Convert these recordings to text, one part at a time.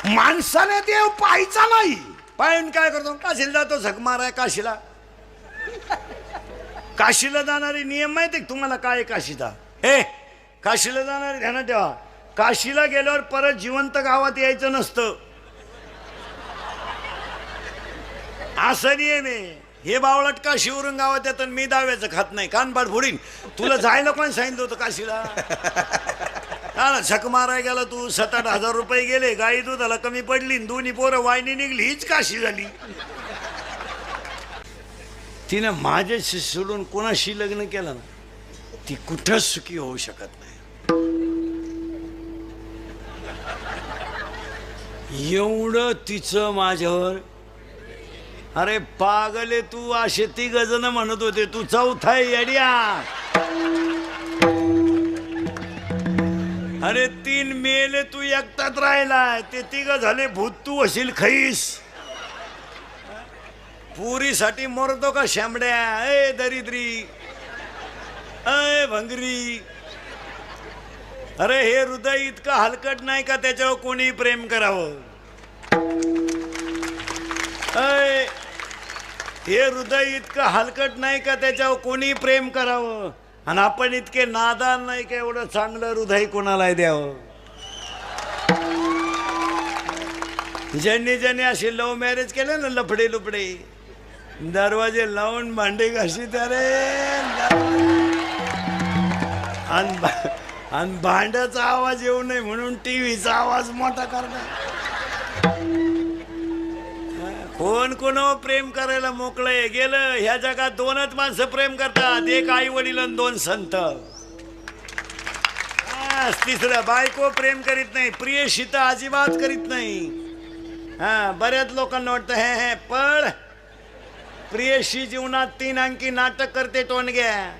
माणसाने देव पाहायचा नाही. पाहून काय करतो? काशीला जातो झक माराय. काशीला काशीला जाणारे नियम माहिती आहे तुम्हाला काय आहे काशीचा? हे काशीला जाणारे ध्यानात ठेवा, काशीला गेल्यावर परत जिवंत गावात यायचं नसतं, असं नियम आहे. हे बावळट काशीवरून गावात येतात, मी दाव्याचं खात नाही, कानपाड फोडीन. तुला जायला कोण सांगितलं होतं काशीला? हा झक माराय गेला तू, 7-8 हजार रुपये गेले, गाई दुधाला कमी पडली, दोन्ही पोरं वाहिनी निघली, हीच काशी झाली. तिनं माझ्याशी सोडून कोणाशी लग्न केलं ना, ती कुठंच सुखी होऊ शकत नाही. एवढं तिचं माझ्यावर, अरे पागले तू, असे 3 जण म्हणत होते तू चौथा येड्या. अरे 3 मेले, तू एकटाच राहिलाय. ते 3 झाले भूत, तू असेल खैस. पुरीसाठी मरतो का शांबड्या? ए दरिद्री, ए भंगरी. अरे हे हृदय इतकं हलकट नाही का त्याच्यावर कोणी प्रेम करावं? अय हे हृदय इतकं हलकट नाही का त्याच्यावर कोणी प्रेम करावं? आणि आपण इतके नादान नाही का एवढं चांगलं हृदय कोणाला द्यावं? ज्यांनी ज्यांनी असे लव्ह मॅरेज केले ना, लफडे लुपडे, दरवाजे लावून भांडे घाशीत रे, आणि भांड्याचा आवाज येऊ नये म्हणून टीव्हीचा आवाज मोठा करणार. कोण कोणावर प्रेम करायला मोकळं गेलं? ह्या जगात 2च माणसं प्रेम करतात, एक आई वडील आणि 2 संत. तिसरं बायको प्रेम करीत नाही, प्रियशी तर अजिबात करीत नाही. हा बऱ्याच लोकांना वाटतं हे पण प्रियशी जीवनात 3 अंकी नाटक करते टोनग्या.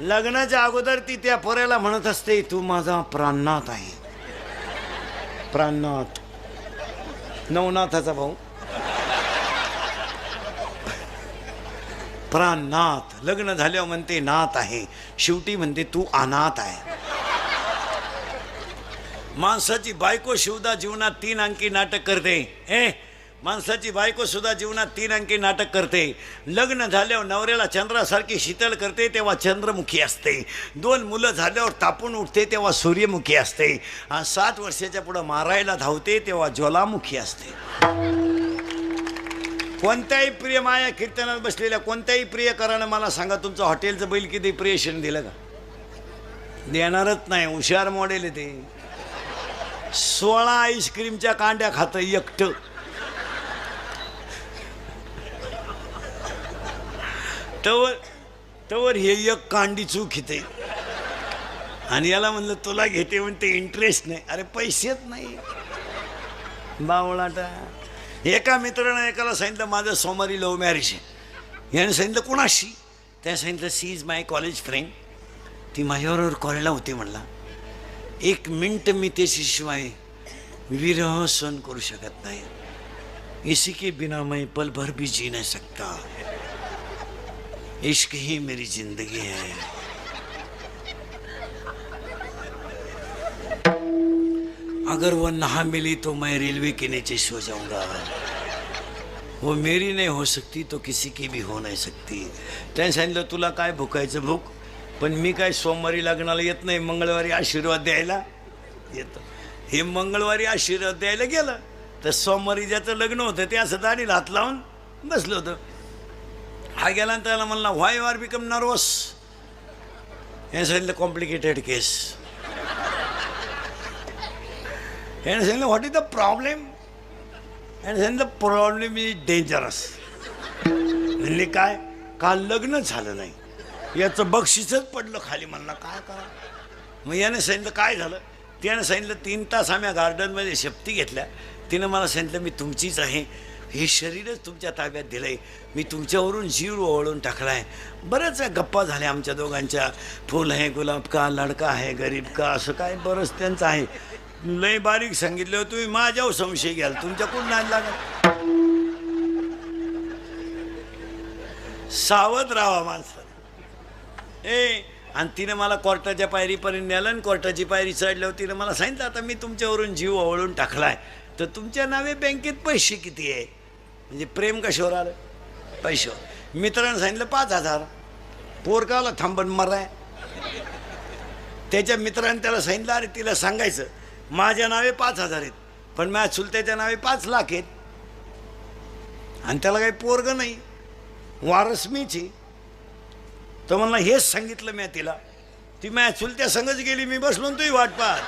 लग्नाच्या अगोदर ती त्या पोऱ्याला म्हणत असते, तू माझा प्राणनाथ आहे. प्राणनाथ, नवनाथाचा भाऊ, प्राणनाथ. लग्न झाल्यावर म्हणते नाथ आहे, शेवटी म्हणते तू अनाथ आहे. माणसाची बायको सुद्धा जीवनात 3 अंकी नाटक करते. माणसाची बायको सुद्धा जीवनात 3 अंकी नाटक करते. लग्न झाल्यावर नवऱ्याला चंद्रासारखी शीतल करते तेव्हा चंद्रमुखी असते. 2 मुलं झाल्यावर तापून उठते तेव्हा सूर्यमुखी असते. 60 वर्षाच्या पुढे मारायला धावते तेव्हा ज्वालामुखी असते. कोणत्याही प्रिय माया कीर्तनात बसलेल्या कोणत्याही प्रियकरानं मला सांगा, तुमचं हॉटेलचं बैल किती प्रियशन दिलं का? देणारच नाही. हुशार मॉडेल आहे ते. 16 आईस्क्रीमच्या कांड्या खातं एकटं. तवर हे एक कांडी चूक घेते आणि याला म्हणलं तुला घेते म्हणते इंटरेस्ट नाही. अरे पैसेच नाही बावळाटा. एका मित्रानं एकाला सांगितलं माझं सोमवारी लव्ह मॅरेज आहे. याने सांगितलं कोणाशी? त्याने सांगितलं she is my college friend, ती माझ्याबरोबर कॉलेजला होती. म्हणला 1 मिनिट मी त्याच्याशिवाय विरह सहन करू शकत नाही. इसी के बिना मैं पल भर भी जी नहीं सकता. इश्क ही मेरी जिंदगी है. अगर वो ना मिली तो मैं रेलवे के नीचे सो जाऊंगा. वो मेरी नहीं हो सकती तो किसी की भी हो नहीं सकती. त्याने सांगितलं तुला काय भुकायचं भूक, पण मी काय सोमवारी लग्नाला येत नाही, मंगळवारी आशीर्वाद द्यायला येतो. हे मंगळवारी आशीर्वाद द्यायला गेलं तर सोमवारी ज्याचं लग्न होतं ते असं दाढीला हात लावून बसलं होतं. हा गेला त्याला म्हणला व्हाय यू आर बिकम नर्वस. हे सांगितलं कॉम्प्लिकेटेड केस. याने सांगितलं व्हॉट इज द प्रॉब्लेम? याने सांगितलं प्रॉब्लेम इज डेंजरस. म्हणले काय? काल लग्न झालं नाही, याचं बक्षीसच पडलं खाली. म्हणलं काय करा? मग याने सांगितलं काय झालं? त्यानं सांगितलं 3 तास आम्ही गार्डनमध्ये शपथी घेतल्या. तिनं मला सांगितलं मी तुमचीच आहे, हे शरीरच तुमच्या ताब्यात दिलं आहे, मी तुमच्यावरून जीव ओवाळून टाकला आहे. बऱ्याच गप्पा झाल्या आमच्या दोघांच्या. फूल आहे गुलाब का, लडका आहे गरीब का, असं काय बरंच त्यांचं आहे. लय बारीक सांगितलं तुम्ही माझ्यावर संशय घ्याल, तुमच्याकडून नाही लागत. सावध राहा माणसं. आणि तिनं मला कोर्टाच्या पायरीपर्यंत नेलं आणि कोर्टाची पायरी चढल्यावर तिनं मला सांगितलं आता मी तुमच्यावरून जीव ओवाळून टाकलाय. तर तुमच्या नावे बँकेत पैसे किती आहे? म्हणजे प्रेम कशावर आलं? पैशावर. मित्रानं सांगितलं 5,000. पोरकाला थांबण मराय. त्याच्या मित्राने त्याला सांगितलं, अरे तिला सांगायचं माझ्या नावे 5,000 आहेत, पण माझ्या चुलत्याच्या नावे 5 लाख आहेत, आणि त्याला काही पोरग नाही, वारस मीच आहे. तर म्हणला हेच सांगितलं मी तिला. ती माझ्या चुलत्या संगच गेली, मी बसलो तुही वाट पाहत.